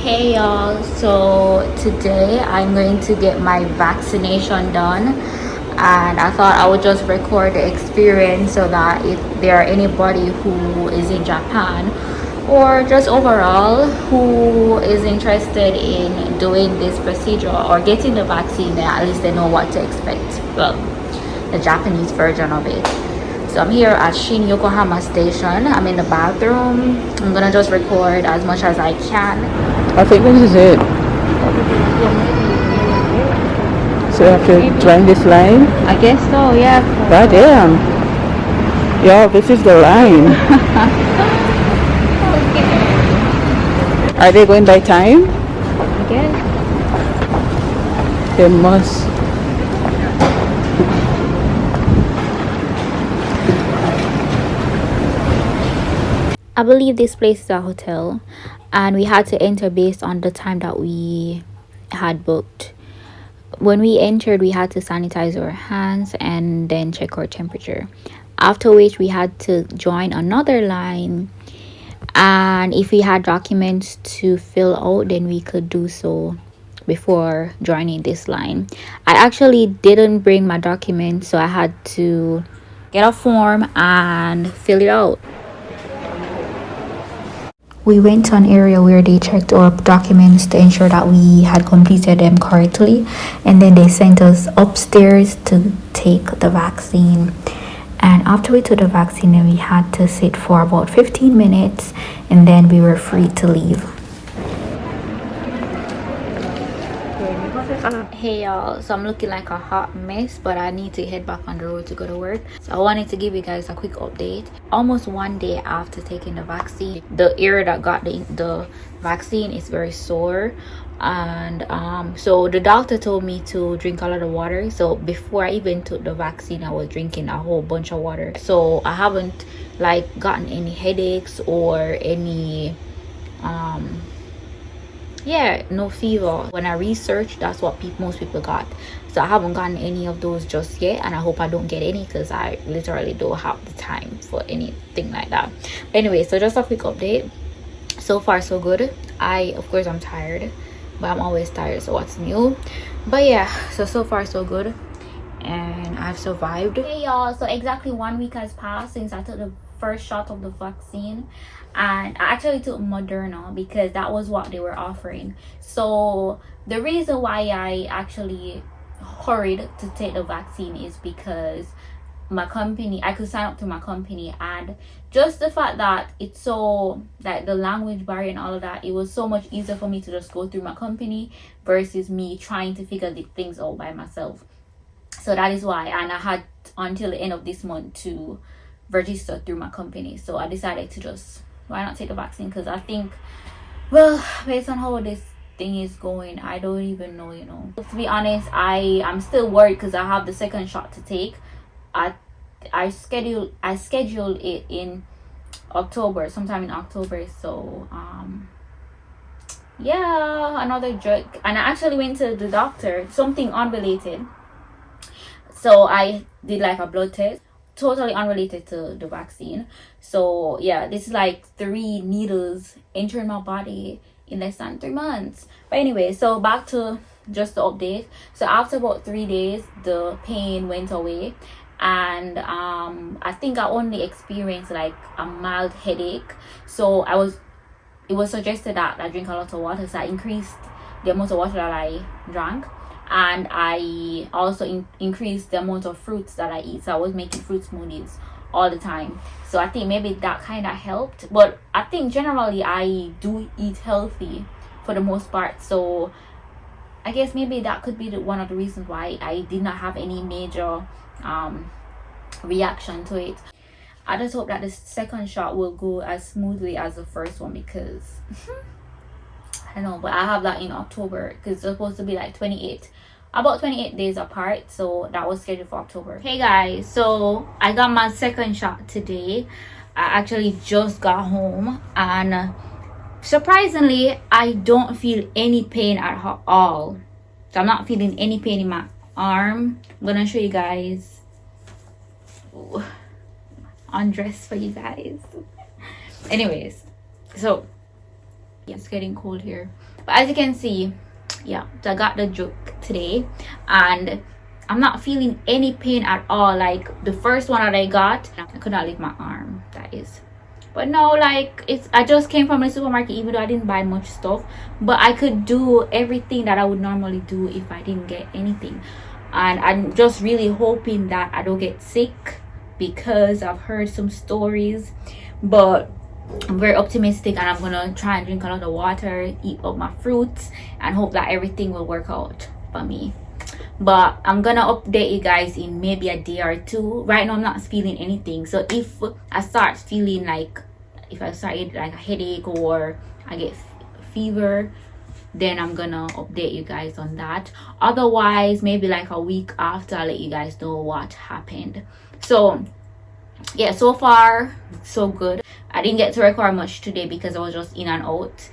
Hey y'all, so today I'm going to get my vaccination done, and I thought I would just record the experience so that if there are anybody who is in Japan or just overall who is interested in doing this procedure or getting the vaccine, then at least they know what to expect. Well, the Japanese version of it. So I'm here at Yokohama station. I'm in the bathroom. I'm gonna just record as much as I can. I think this is it. So you have to join this line? I guess so, yeah. God damn. Yo, this is the line. Okay. Are they going by time? I guess. They must. I believe this place is a hotel, and we had to enter based on the time that we had booked. When we entered, we had to sanitize our hands and then check our temperature, after which we had to join another line, and if we had documents to fill out, then we could do so before joining this line. I actually didn't bring my documents, so I had to get a form and fill it out. We went to an area where they checked our documents to ensure that we had completed them correctly, and then they sent us upstairs to take the vaccine. And after we took the vaccine, then we had to sit for about 15 minutes, and then we were free to leave. Hey y'all, so I'm looking like a hot mess, but I need to head back on the road to go to work. So I wanted to give you guys a quick update. Almost one day after taking the vaccine, the area that got the vaccine is very sore, and so the doctor told me to drink a lot of water. So before I even took the vaccine, I was drinking a whole bunch of water, so I haven't like gotten any headaches or any no fever. When I researched, that's what most people got, so I haven't gotten any of those just yet, and I hope I don't get any because I literally don't have the time for anything like that. Anyway, so just a quick update. So far so good. Of course I'm tired, but I'm always tired, so what's new? But yeah, so far so good, and I've survived. Hey y'all, so exactly 1 week has passed since I took the first shot of the vaccine, and I actually took Moderna because that was what they were offering. So the reason why I actually hurried to take the vaccine is because my company, I could sign up through my company, and just the fact that it's so like the language barrier and all of that, it was so much easier for me to just go through my company versus me trying to figure the things out by myself. So that is why, and I had until the end of this month to register through my company. So I decided to just, why not take the vaccine? Because I think, well, based on how this thing is going, I don't even know, to be honest, I'm still worried because I have the second shot to take. I scheduled it in October, sometime in October. So yeah, another drug. And I actually went to the doctor, something unrelated. So I did like a blood test, totally unrelated to the vaccine. So yeah, this is like 3 needles entering my body in less than 3 months. But anyway, so back to just the update. So after about 3 days, the pain went away, and I think I only experienced like a mild headache. So it was suggested that I drink a lot of water, so I increased the amount of water that I drank, and I also increased the amount of fruits that I eat. So I was making fruit smoothies all the time. So I think maybe that kind of helped, but I think generally I do eat healthy for the most part. So I guess maybe that could be one of the reasons why I did not have any major reaction to it. I just hope that the second shot will go as smoothly as the first one, because I don't know, but I have that in October because it's supposed to be like about 28 days apart. So that was scheduled for October. Hey guys, so I got my second shot today. I actually just got home, and surprisingly I don't feel any pain at all. So I'm not feeling any pain in my arm. I'm gonna show you guys. Ooh, undress for you guys. Anyways, so It's getting cold here, but as you can see, yeah, so I got the drug today and I'm not feeling any pain at all. Like the first one that I got, I could not lift my arm, that is. But no, like I just came from the supermarket, even though I didn't buy much stuff, but I could do everything that I would normally do if I didn't get anything. And I'm just really hoping that I don't get sick, because I've heard some stories. But I'm very optimistic, and I'm gonna try and drink a lot of water, eat up my fruits, and hope that everything will work out for me. But I'm gonna update you guys in maybe a day or two. Right now I'm not feeling anything, so if I start feeling like, if I start getting like a headache or I get fever, then I'm gonna update you guys on that. Otherwise, maybe like a week after, I'll let you guys know what happened. So yeah, so far so good. I didn't get to record much today because I was just in and out,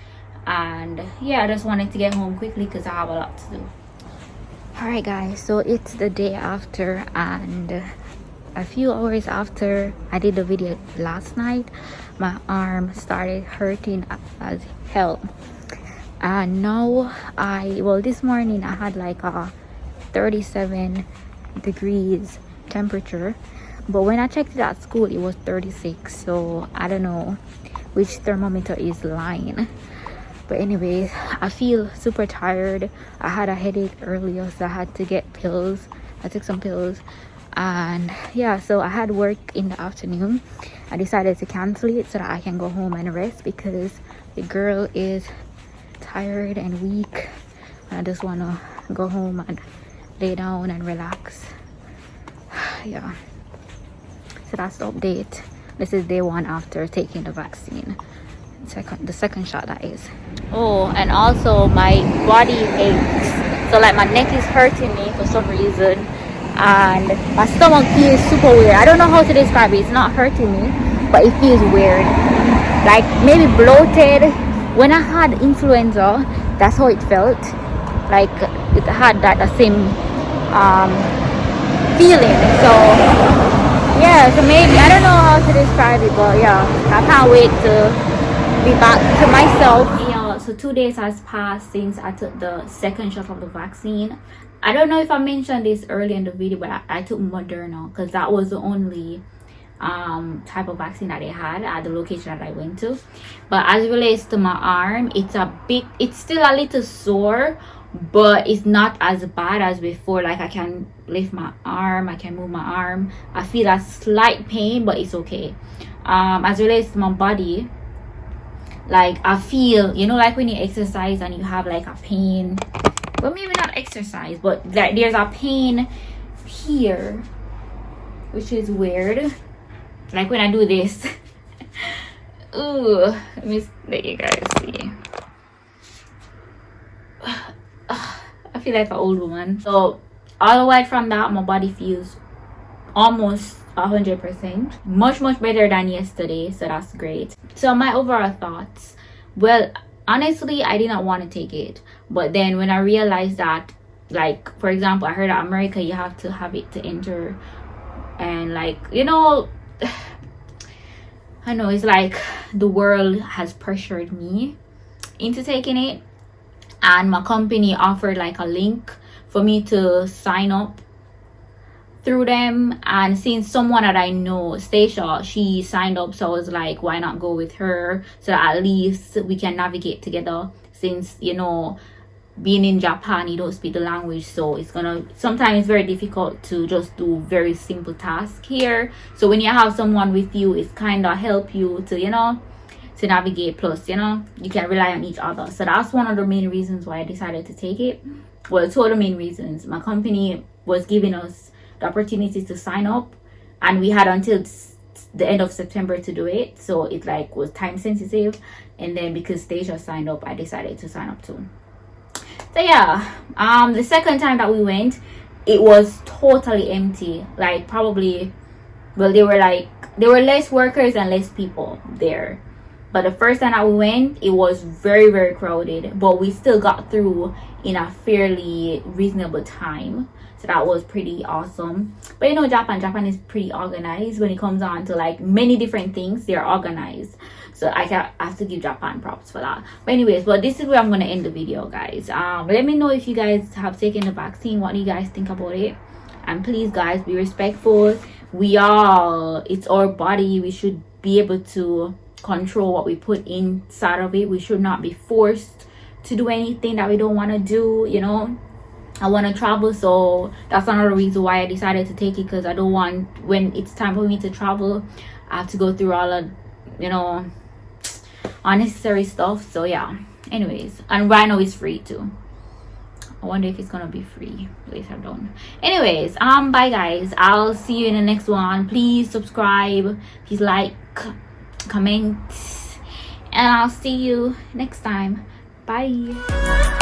and yeah, I just wanted to get home quickly because I have a lot to do. All right guys, so it's the day after, and a few hours after I did the video last night, my arm started hurting as hell. And now this morning I had like a 37 degrees temperature, but when I checked it at school it was 36, so I don't know which thermometer is lying. But anyway, I feel super tired. I had a headache earlier, so I had to get pills. I took some pills, and yeah, so I had work in the afternoon. I decided to cancel it so that I can go home and rest, because the girl is tired and weak. I just want to go home and lay down and relax. Yeah, so that's the update. This is day 1 after taking the vaccine, the second shot, that is. Oh, and also my body aches, so like my neck is hurting me for some reason, and my stomach feels super weird. I don't know how to describe it. It's not hurting me, but it feels weird, like maybe bloated. When I had influenza, that's how it felt, like it had that same feeling. So yeah, so maybe, I don't know how to describe it, but yeah, I can't wait to be back to myself. Yeah, so 2 days has passed since I took the second shot of the vaccine. I don't know if I mentioned this earlier in the video, but I took Moderna because that was the only type of vaccine that they had at the location that I went to. But as it relates to my arm, it's still a little sore, but it's not as bad as before. Like I can lift my arm, I can move my arm. I feel a slight pain, but it's okay. As it relates to my body, like I feel, you know, like when you exercise and you have like a pain, well, maybe not exercise, but like there's a pain here, which is weird. Like when I do this. Ooh, let me let you guys see. I feel like an old woman. So all the way from that, my body feels almost 100%, much better than yesterday, so that's great. So my overall thoughts, well, honestly, I did not want to take it, but then when I realized that, like, for example, I heard that America, you have to have it to enter, and like, you know, I know it's like the world has pressured me into taking it, and my company offered like a link for me to sign up through them. And since someone that I know, Stacia, she signed up, so I was like, why not go with her, so that at least we can navigate together, since, you know, being in Japan, you don't speak the language, so sometimes it's very difficult to just do very simple tasks here. So when you have someone with you, it's kind of help you to, you know, to navigate. Plus, you know, you can rely on each other. So that's one of the main reasons why I decided to take it. Well, two of the main reasons. My company was giving us the opportunity to sign up, and we had until the end of September to do it, so it like was time sensitive. And then because Stacia signed up, I decided to sign up too. So yeah, the second time that we went, it was totally empty. Like probably, well, there were less workers and less people there. But the first time that we went, it was very, very crowded, but we still got through in a fairly reasonable time. So that was pretty awesome. But you know, Japan is pretty organized when it comes on to like many different things. They're organized. So I have to give Japan props for that. But anyways, but this is where I'm going to end the video, guys. Let me know if you guys have taken the vaccine. What do you guys think about it? And please, guys, be respectful. It's our body. We should be able to control what we put inside of it. We should not be forced to do anything that we don't want to do. You know, I want to travel, so that's another reason why I decided to take it, because I don't want, when it's time for me to travel, I have to go through all of, you know, unnecessary stuff. So yeah, anyways, and right now it's free too. I wonder if it's gonna be free later on. Anyways, bye guys, I'll see you in the next one. Please subscribe, please like, comment, and I'll see you next time. Bye.